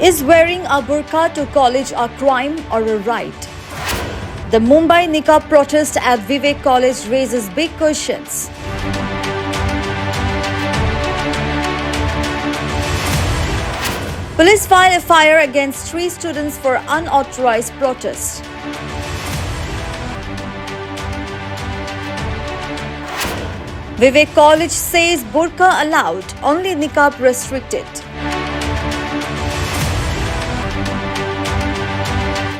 Is wearing a burqa to college a crime or a right? The Mumbai niqab protest at Vivek College raises big questions. Police file FIR against 3 students for unauthorized protest. Vivek College says burqa allowed, only niqab restricted.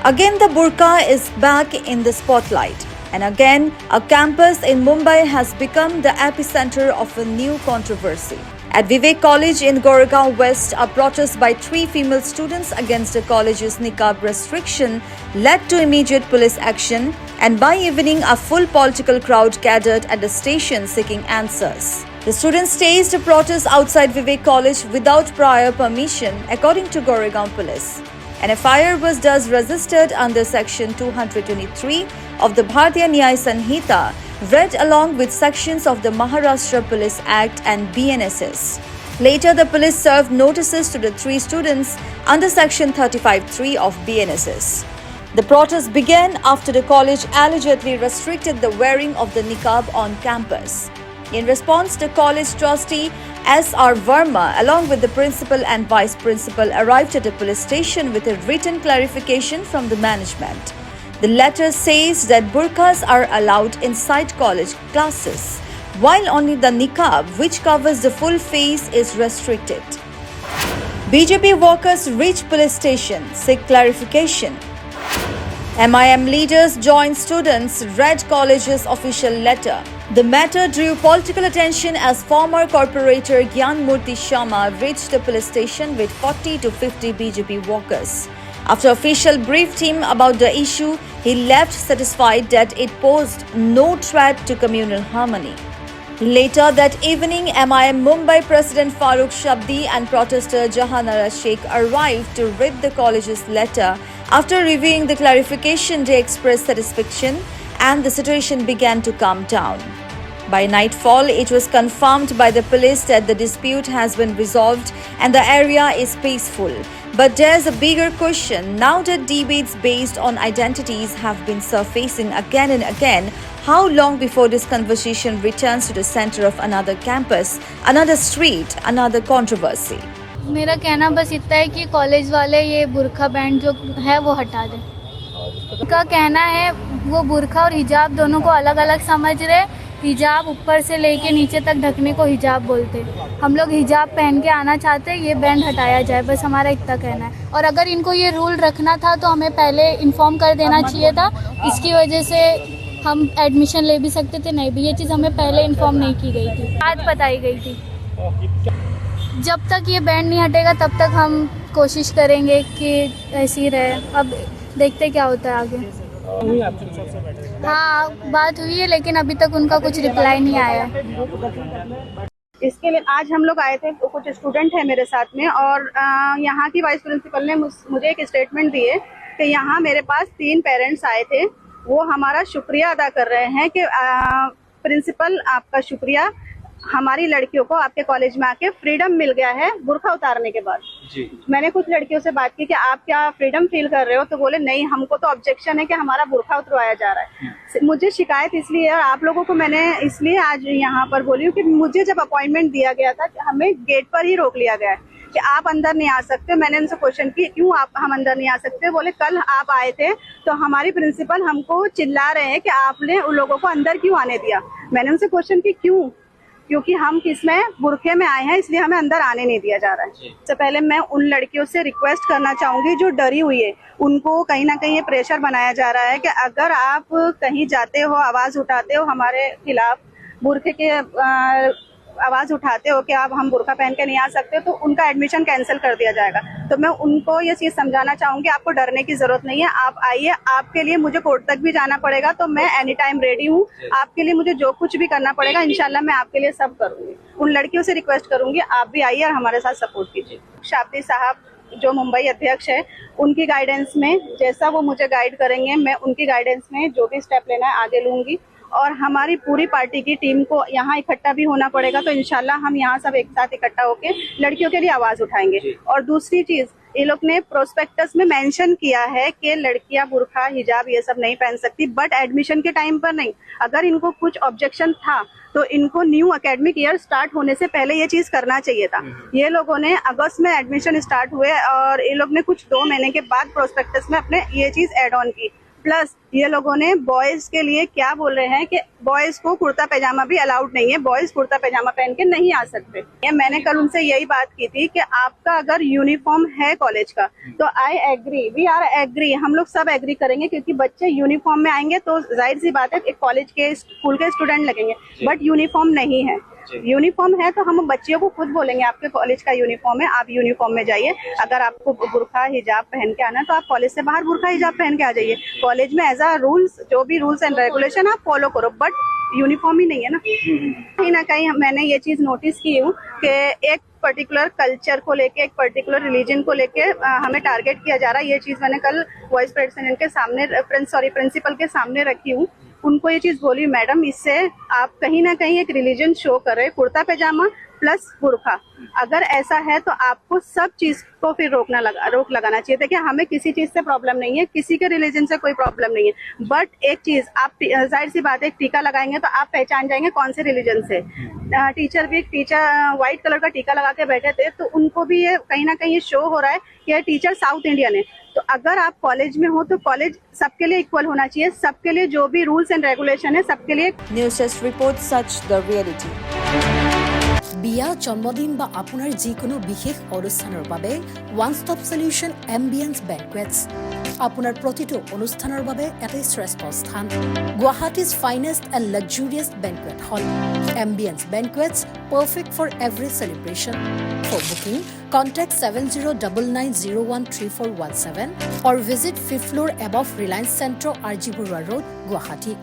Again, the burqa is back in the spotlight. And again, a campus in Mumbai has become the epicenter of a new controversy. At Vivek College in Goregaon West, a protest by 3 female students against the college's niqab restriction led to immediate police action, and by evening, a full political crowd gathered at the station seeking answers. The students staged a protest outside Vivek College without prior permission, according to Goregaon Police. An FIR was thus registered under Section 223 of the Bharatiya Nyaya Sanhita, read along with sections of the Maharashtra Police Act and BNSS. Later, the police served notices to the 3 students under Section 35(3) of BNSS. The protest began after the college allegedly restricted the wearing of the niqab on campus. In response, the college trustee S.R. Verma, along with the principal and vice principal, arrived at the police station with a written clarification from the management. The letter says that burqas are allowed inside college classes, while only the niqab, which covers the full face, is restricted. BJP workers reach police station, seek clarification. MIM leaders join students, read college's official letter. The matter drew political attention as former corporator Gyan Murthy Sharma reached the police station with 40 to 50 BJP workers. After official briefed him about the issue, he left satisfied that it posed no threat to communal harmony. Later that evening, MIM Mumbai President Farooq Shabdi and protester Jahanara Sheikh arrived to read the college's letter. After reviewing the clarification, they expressed satisfaction and the situation began to calm down. By nightfall, it was confirmed by the police that the dispute has been resolved and the area is peaceful. But there's a bigger question. Now that debates based on identities have been surfacing again and again, how long before this conversation returns to the center of another campus, another street, another controversy? मेरा कहना बस इतना है कि college वाले ये बुरखा band जो है वो हटा दें। उनका कहना है वो बुरखा और हिजाब दोनों को अलग अलग समझ रहे। हिजाब ऊपर से लेके नीचे तक ढकने को हिजाब बोलते। हम लोग हिजाब पहन के आना चाहते हैं, ये बैंड हटाया जाए, बस हमारा इतना कहना है। और अगर इनको ये रूल रखना था तो हमें पहले इन्फॉर्म कर देना चाहिए था। इसकी वजह से हम एडमिशन ले भी सकते थे, नहीं भी। ये चीज़ हमें पहले इन्फॉर्म नहीं की गई थी, आज बताई गई थी। जब तक ये बैंड नहीं हटेगा तब तक हम कोशिश करेंगे कि ऐसे ही रहे। अब देखते क्या होता है आगे। हाँ, बात हुई है लेकिन अभी तक उनका कुछ रिप्लाई नहीं आया। इसके लिए आज हम लोग आए थे, कुछ स्टूडेंट हैं मेरे साथ में, और यहाँ की वाइस प्रिंसिपल ने मुझे एक स्टेटमेंट दिए कि यहाँ मेरे पास 3 पेरेंट्स आए थे। वो हमारा शुक्रिया अदा कर रहे हैं कि प्रिंसिपल आपका शुक्रिया, हमारी लड़कियों को आपके कॉलेज में आके फ्रीडम मिल गया है बुर्का उतारने के बाद जी। मैंने कुछ लड़कियों से बात की कि आप क्या फ्रीडम फील कर रहे हो, तो बोले नहीं, हमको तो ऑब्जेक्शन है कि हमारा बुर्का उतरवाया जा रहा है। मुझे शिकायत इसलिए है, और आप लोगों को मैंने इसलिए आज यहाँ पर बोली हूँ कि मुझे जब अपॉइंटमेंट दिया गया था कि हमें गेट पर ही रोक लिया गया है कि आप अंदर नहीं आ सकते। मैंने उनसे क्वेश्चन की क्यों हम अंदर नहीं आ सकते, बोले कल आप आए थे तो हमारी प्रिंसिपल हमको चिल्ला रहे हैं कि आपने उन लोगों को अंदर क्यों आने दिया। मैंने उनसे क्वेश्चन की क्यों, क्योंकि हम किसमें बुरखे में आए हैं, इसलिए हमें अंदर आने नहीं दिया जा रहा है। सबसे पहले मैं उन लड़कियों से रिक्वेस्ट करना चाहूंगी जो डरी हुई है, उनको कहीं ना कहीं ये प्रेशर बनाया जा रहा है कि अगर आप कहीं जाते हो, आवाज उठाते हो हमारे खिलाफ, बुरखे के आवाज उठाते हो कि आप हम बुरखा पहन के नहीं आ सकते, तो उनका एडमिशन कैंसिल कर दिया जाएगा। तो मैं उनको ये चीज समझाना चाहूंगी, आपको डरने की जरूरत नहीं है, आप आइए। आपके लिए मुझे कोर्ट तक भी जाना पड़ेगा तो मैं एनी टाइम रेडी हूँ। आपके लिए मुझे जो कुछ भी करना पड़ेगा इंशाल्लाह मैं आपके लिए सब करूंगी। उन लड़कियों से रिक्वेस्ट करूंगी आप भी आइए और हमारे साथ सपोर्ट कीजिए। शाब्दी साहब जो मुंबई अध्यक्ष है, उनकी गाइडेंस में जैसा वो मुझे गाइड करेंगे, मैं उनकी गाइडेंस में जो भी स्टेप लेना है आगे लूंगी। और हमारी पूरी पार्टी की टीम को यहाँ इकट्ठा भी होना पड़ेगा, तो इंशाल्लाह हम यहाँ सब एक साथ इकट्ठा होकर लड़कियों के लिए आवाज उठाएंगे। और दूसरी चीज ये लोग ने प्रोस्पेक्टस में मेंशन किया है कि लड़कियां बुर्का हिजाब ये सब नहीं पहन सकती, बट एडमिशन के टाइम पर नहीं। अगर इनको कुछ ऑब्जेक्शन था तो इनको न्यू एकेडमिक ईयर स्टार्ट होने से पहले ये चीज करना चाहिए था। ये लोगों ने अगस्त में एडमिशन स्टार्ट हुए और ये लोग ने कुछ 2 महीने के बाद प्रोस्पेक्टस में अपने ये चीज ऐड ऑन की। प्लस ये लोगों ने बॉयज के लिए क्या बोल रहे हैं कि बॉयज को कुर्ता पैजामा भी अलाउड नहीं है, बॉयज कुर्ता पैजामा पहन के नहीं आ सकते। ये मैंने कल उनसे यही बात की थी कि आपका अगर यूनिफॉर्म है कॉलेज का तो I agree, we are agree, हम लोग सब एग्री करेंगे, क्योंकि बच्चे यूनिफॉर्म में आएंगे तो जाहिर सी बात है एक कॉलेज के स्कूल के स्टूडेंट लगेंगे, बट यूनिफॉर्म नहीं है। यूनिफॉर्म है तो हम बच्चियों को खुद बोलेंगे आपके कॉलेज का यूनिफॉर्म है, आप यूनिफॉर्म में जाइए। अगर आपको बुर्का हिजाब पहन के आना है तो आप कॉलेज से बाहर बुर्का हिजाब पहन के आ जाइए। कॉलेज में एज अ रूल्स, जो भी रूल्स एंड रेगुलेशन आप फॉलो करो, बट यूनिफॉर्म ही नहीं है ना। कहीं ना कहीं मैंने ये चीज नोटिस की हूँ कि एक पर्टिकुलर कल्चर को लेके, एक पर्टिकुलर रिलीजन को लेके हमें टारगेट किया जा रहा है। ये चीज मैंने कल वाइस प्रेसिडेंट के सामने, प्रिंसिपल के सामने रखी हूँ। उनको ये चीज बोली, मैडम इससे आप कहीं ना कहीं एक रिलीजन शो कर रहे हैं, कुर्ता पैजामा प्लस बुर्का। अगर ऐसा है तो आपको सब चीज को फिर रोक लगाना चाहिए। देखिए हमें किसी चीज से प्रॉब्लम नहीं है, किसी के रिलीजन से कोई प्रॉब्लम नहीं है, बट एक चीज आप, जाहिर सी बात है, टीका लगाएंगे तो आप पहचान जाएंगे कौन से रिलीजन से। टीचर व्हाइट कलर का टीका लगा के बैठे थे तो उनको भी ये कहीं ना कहीं ये शो हो रहा है कि ये टीचर साउथ इंडियन है। तो अगर आप कॉलेज में हो तो कॉलेज सबके लिए इक्वल होना चाहिए, सबके लिए जो भी रूल्स एंड रेगुलेशन है सबके लिए। News Desk reports such the reality. বিয়া, জন্মদিন বা আপোনাৰ যিকোনো বিশেষ অনুষ্ঠানৰ বাবে one stop solution ambience banquets. আপোনাৰ প্ৰতিটো অনুষ্ঠানৰ বাবে এটাই শ্ৰেষ্ঠ স্থান, Guwahati's finest and luxurious banquet hall. Ambience banquets, perfect for every celebration. For booking, contact 7099013417 or visit 5th floor above Reliance Centro, RG Burwa Road, Guwahati.